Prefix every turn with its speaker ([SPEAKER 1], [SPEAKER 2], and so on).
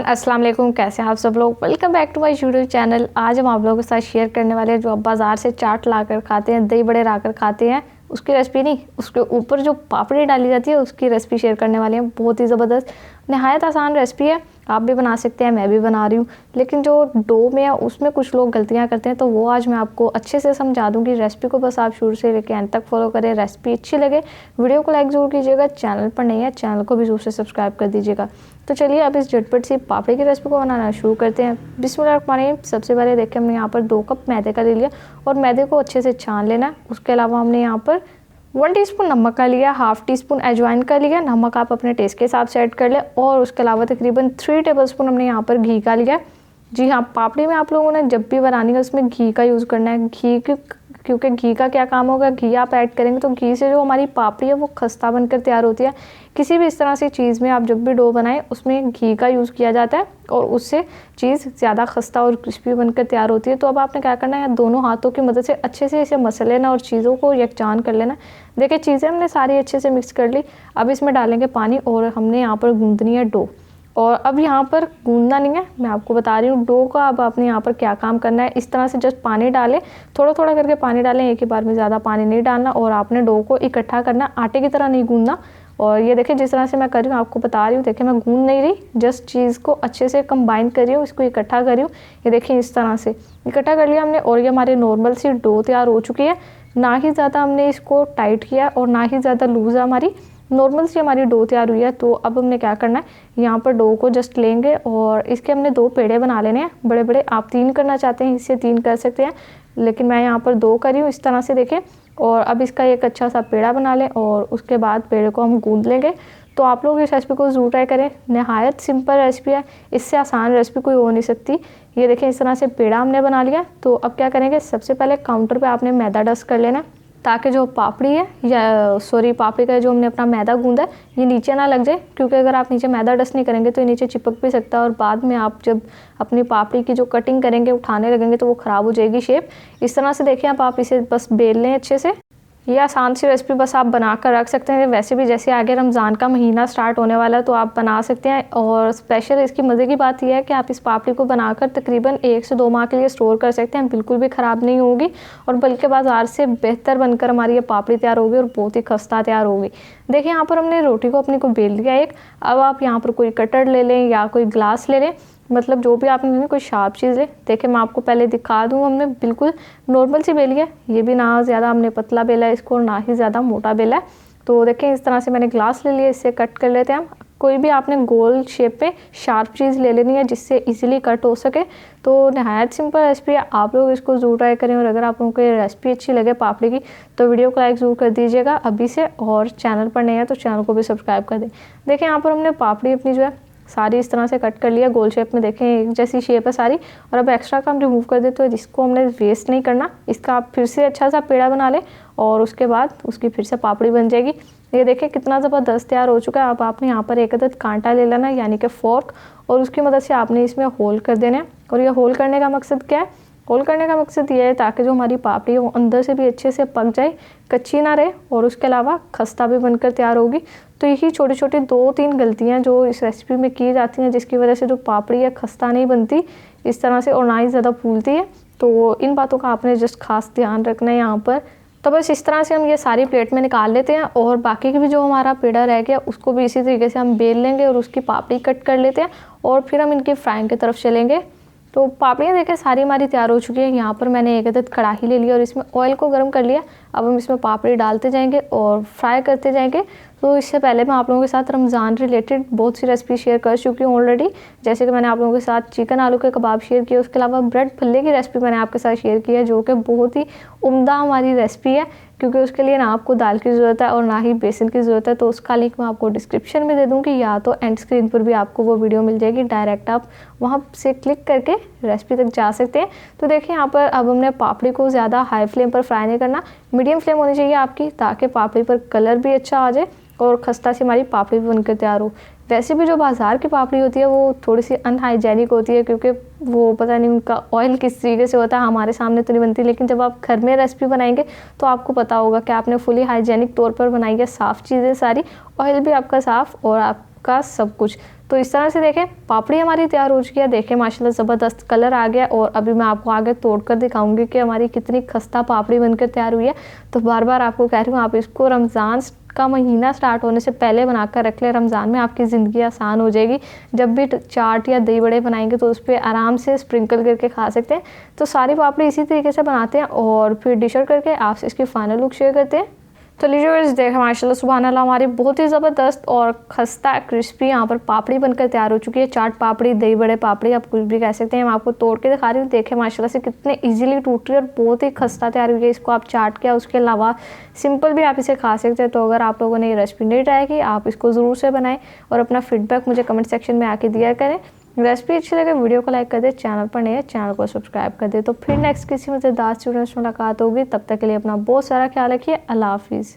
[SPEAKER 1] अस्सलाम वालेकुम, कैसे हैं आप सब लोग। Welcome back to my YouTube channel. आज हम आप लोगों के साथ शेयर करने वाले हैं जो आप बाज़ार से चाट लाकर खाते हैं, दही बड़े लाकर खाते हैं, उसकी रेसिपी नहीं, उसके ऊपर जो पापड़ी डाली जाती है उसकी रेसिपी शेयर करने वाले हैं। बहुत ही ज़बरदस्त, नहायत आसान रेसिपी है, आप भी बना सकते हैं, मैं भी बना रही हूँ। लेकिन जो डो में है उसमें कुछ लोग गलतियाँ करते हैं, तो वो आज मैं आपको अच्छे से समझा दूँगी। रेसिपी को बस आप शुरू से लेकर एंड तक फॉलो करें। रेसिपी अच्छी लगे वीडियो को लाइक ज़रूर कीजिएगा, चैनल पर नहीं है चैनल को भी ज़रूर से सब्सक्राइब कर दीजिएगा। तो चलिए अब इस झटपट सी पापड़ी की रेसिपी को बनाना शुरू करते हैं। बिस्मिल्लाहिर्रहमानिर्रहीम। सबसे पहले देखिए हमने यहाँ पर 2 कप मैदे का ले लिया और मैदे को अच्छे से छान लेना है। उसके अलावा हमने यहाँ पर 1 टीस्पून नमक का लिया, हाफ टी स्पून अजवाइन का लिया, नमक आप अपने टेस्ट के हिसाब से ऐड कर ले। और उसके अलावा तकरीबन 3 टेबलस्पून हमने यहाँ पर घी का लिया। जी हाँ, पापड़ी में आप लोगों ने जब भी बनानी है उसमें घी का यूज़ करना है। घी क्योंकि घी का क्या काम होगा, घी आप ऐड करेंगे तो घी से जो हमारी पापड़ी है वो खस्ता बनकर तैयार होती है। किसी भी इस तरह से चीज़ में आप जब भी डो बनाएं उसमें घी का यूज़ किया जाता है और उससे चीज़ ज़्यादा खस्ता और क्रिस्पी बनकर तैयार होती है। तो अब आपने क्या करना है, दोनों हाथों की मदद से अच्छे से इसे मसल लेना और चीज़ों को यकजान कर लेना। देखिए चीज़ें हमने सारी अच्छे से मिक्स कर ली। अब इसमें डालेंगे पानी और हमने यहाँ पर गूंदनी है डो। और अब यहाँ पर गूंदना नहीं है, मैं आपको बता रही हूँ डो का अब आपने यहाँ पर क्या काम करना है। इस तरह से जस्ट पानी डालें, थोड़ा थोड़ा करके पानी डालें, एक ही बार में ज़्यादा पानी नहीं डालना। और आपने डो को इकट्ठा करना, आटे की तरह नहीं गूंदना। और ये देखिए जिस तरह से मैं कर रही हूँ आपको बता रही हूँ, देखिए मैं गूंद नहीं रही, जस्ट चीज़ को अच्छे से कंबाइन कर रही हूँ, इसको इकट्ठा कर रही हूँ। ये देखिए इस तरह से इकट्ठा कर लिया हमने और ये हमारी नॉर्मल सी डो तैयार हो चुकी है। ना ही ज़्यादा हमने इसको टाइट किया और ना ही ज़्यादा लूज़ है, हमारी नॉर्मल सी हमारी डो तैयार हुई है। तो अब हमने क्या करना है, यहाँ पर डो को जस्ट लेंगे और इसके हमने 2 पेड़े बना लेने हैं बड़े बड़े। आप 3 करना चाहते हैं इससे 3 कर सकते हैं, लेकिन मैं यहाँ पर 2 कर रही हूँ इस तरह से देखें। और अब इसका एक अच्छा सा पेड़ा बना लें और उसके बाद पेड़े को हम गूंद लेंगे। तो आप लोग इस रेसिपी को ज़रूर ट्राई करें, नहायत सिंपल रेसिपी है, इससे आसान रेसिपी कोई हो नहीं सकती। ये देखें इस तरह से पेड़ा हमने बना लिया। तो अब क्या करेंगे, सबसे पहले काउंटर पे आपने मैदा डस्ट कर लेना ताकि जो पापड़ी है या पापड़ी का जो हमने अपना मैदा गूंदा है ये नीचे ना लग जाए। क्योंकि अगर आप नीचे मैदा डस्ट नहीं करेंगे तो ये नीचे चिपक भी सकता है और बाद में आप जब अपनी पापड़ी की जो कटिंग करेंगे उठाने लगेंगे तो वो ख़राब हो जाएगी शेप। इस तरह से देखिए आप इसे बस बेल लें अच्छे से। ये आसान सी रेसिपी बस आप बना कर रख सकते हैं। वैसे भी जैसे आगे रमज़ान का महीना स्टार्ट होने वाला है तो आप बना सकते हैं। और स्पेशल इसकी मज़े की बात यह है कि आप इस पापड़ी को बनाकर तकरीबन 1 से 2 माह के लिए स्टोर कर सकते हैं, बिल्कुल भी ख़राब नहीं होगी और बल्कि बाज़ार से बेहतर बनकर हमारी ये पापड़ी तैयार होगी और बहुत ही खस्ता तैयार होगी। देखिए यहाँ पर हमने रोटी को अपनी को बेल लिया एक। अब आप यहाँ पर कोई कटर ले लें या कोई ग्लास ले लें, मतलब जो भी आपने कोई शार्प चीज़ ले। देखिए मैं आपको पहले दिखा दूँ, हमने बिल्कुल नॉर्मल सी बेली है, ये भी ना ज़्यादा हमने पतला बेला है इसको और ना ही ज़्यादा मोटा बेला है। तो देखें इस तरह से मैंने ग्लास ले लिया, इससे कट कर लेते हैं हम। कोई भी आपने गोल शेप पे शार्प चीज़ ले लेनी है जिससे इजीली कट हो सके। तो नहायत सिंपल रेसिपी है, आप लोग इसको ज़रूर ट्राई करें। और अगर आप लोगों को ये रेसिपी अच्छी लगे पापड़ी की तो वीडियो को लाइक ज़रूर कर दीजिएगा अभी से, और चैनल पर नहीं है तो चैनल को भी सब्सक्राइब कर दें। देखिए यहाँ पर हमने पापड़ी अपनी जो है सारी इस तरह से कट कर लिया, गोल शेप में देखें एक जैसी शेप है सारी। और अब एक्स्ट्रा का हम रिमूव कर देते हैं, जिसको हमने वेस्ट नहीं करना। इसका आप फिर से अच्छा सा पेड़ा बना लें और उसके बाद उसकी फिर से पापड़ी बन जाएगी। ये देखें कितना ज़बरदस्त तैयार हो चुका है। अब आपने यहाँ पर एक अदद कांटा ले लेना यानी कि फोर्क, और उसकी मदद से आपने इसमें होल कर देना है। और ये होल करने का मकसद क्या है, होल करने का मकसद ये है ताकि जो हमारी पापड़ी है वो अंदर से भी अच्छे से पक जाए, कच्ची ना रहे और उसके अलावा खस्ता भी बनकर तैयार होगी। तो यही छोटी छोटी 2-3 गलतियां जो इस रेसिपी में की जाती हैं जिसकी वजह से जो पापड़ी है खस्ता नहीं बनती इस तरह से और ना ही ज़्यादा फूलती है। तो इन बातों का आपने जस्ट खास ध्यान रखना है यहाँ पर। तो बस इस तरह से हम ये सारी प्लेट में निकाल लेते हैं और बाकी की भी जो हमारा पेड़ा रह गया उसको भी इसी तरीके से हम बेल लेंगे और उसकी पापड़ी कट कर लेते हैं और फिर हम इनकी फ्राइंग की तरफ चलेंगे। तो पापड़ियाँ देखें सारी हमारी तैयार हो चुकी है। यहाँ पर मैंने एक अदद कढ़ाई ले लिया और इसमें ऑयल को गर्म कर लिया। अब हम इसमें पापड़ी डालते जाएंगे और फ्राई करते जाएंगे। तो इससे पहले मैं आप लोगों के साथ रमज़ान रिलेटेड बहुत सी रेसिपी शेयर कर चुकी हूँ ऑलरेडी, जैसे कि मैंने आप लोगों के साथ चिकन आलू के कबाब शेयर किए। उसके अलावा ब्रेड फल्ले की रेसिपी मैंने आपके साथ शेयर की है जो कि बहुत ही उम्दा हमारी रेसिपी है, क्योंकि उसके लिए ना आपको दाल की ज़रूरत है और ना ही बेसन की ज़रूरत है। तो उसका लिंक मैं आपको डिस्क्रिप्शन में दे दूँगी या तो एंड स्क्रीन पर भी आपको वो वीडियो मिल जाएगी, डायरेक्ट आप वहाँ से क्लिक करके रेसिपी तक जा सकते हैं। तो देखिए यहाँ पर अब हमने पापड़ी को ज़्यादा हाई फ्लेम पर फ्राई नहीं करना, मीडियम फ्लेम होनी चाहिए आपकी, ताकि पापड़ी पर कलर भी अच्छा आ जाए और खस्ता से हमारी पापड़ी भी बनकर तैयार हो। वैसे भी जो बाज़ार की पापड़ी होती है वो थोड़ी सी अनहाइजेनिक होती है, क्योंकि वो पता नहीं उनका ऑयल किस तरीके से होता है, हमारे सामने तो नहीं बनती। लेकिन जब आप घर में रेसिपी बनाएंगे तो आपको पता होगा कि आपने फुली हाइजेनिक तौर पर बनाई है, साफ़ चीज़ें सारी, ऑयल भी आपका साफ़ और आपका सब कुछ। तो इस तरह से देखें पापड़ी हमारी तैयार हो चुकी है। देखें माशाल्लाह ज़बरदस्त कलर आ गया। और अभी मैं आपको आगे तोड़कर दिखाऊंगी कि हमारी कितनी खस्ता पापड़ी बनकर तैयार हुई है। तो बार बार आपको कह रही हूँ, आप इसको रमज़ान का महीना स्टार्ट होने से पहले बनाकर रख ले। रमज़ान में आपकी ज़िंदगी आसान हो जाएगी। जब भी चाट या दही बड़े बनाएंगे तो उस पर आराम से स्प्रिंकल करके खा सकते हैं। तो सारी पापड़ी इसी तरीके से बनाते हैं और फिर डिश आउट करके आपसे इसकी फाइनल लुक शेयर करते हैं। तो लीजिए व्यूअर्स, देखें माशाल्लाह सुभान अल्लाह, हमारी बहुत ही ज़बरदस्त और खस्ता क्रिस्पी यहाँ पर पापड़ी बनकर तैयार हो चुकी है। चाट पापड़ी, दही बड़े पापड़ी, आप कुछ भी कह सकते हैं। मैं आपको तोड़ के दिखा रही हूँ। देखें माशाल्लाह से कितने इजीली टूट रही है और बहुत ही खस्ता तैयार हुई है। इसको आप चाट के, उसके अलावा सिंपल भी आप इसे खा सकते हैं। तो अगर आप लोगों ने ये रेसिपी नहीं ट्राई की, आप इसको ज़रूर से बनाएं और अपना फीडबैक मुझे कमेंट सेक्शन में आके दिया करें। रेसिपी अच्छी लगे वीडियो को लाइक कर दे, चैनल पर नए हैं चैनल को सब्सक्राइब कर दे। तो फिर नेक्स्ट किसी मज़ेदार स्टूडेंट्स मुलाकात होगी। तब तक के लिए अपना बहुत सारा ख्याल रखिए। अल्लाह हाफिज़।